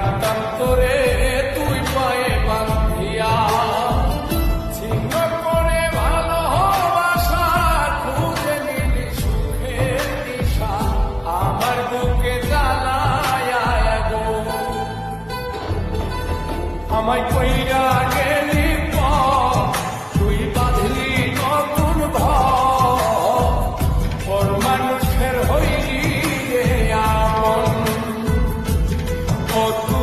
রাখতাম তোরে তুই পায়ে বান্ধিয়া, ছিন্ন করে ভালোবাসা খুঁজে নিলি সুখের দিশা, আমার বুকে জ্বালায়া গো আমায় কইরা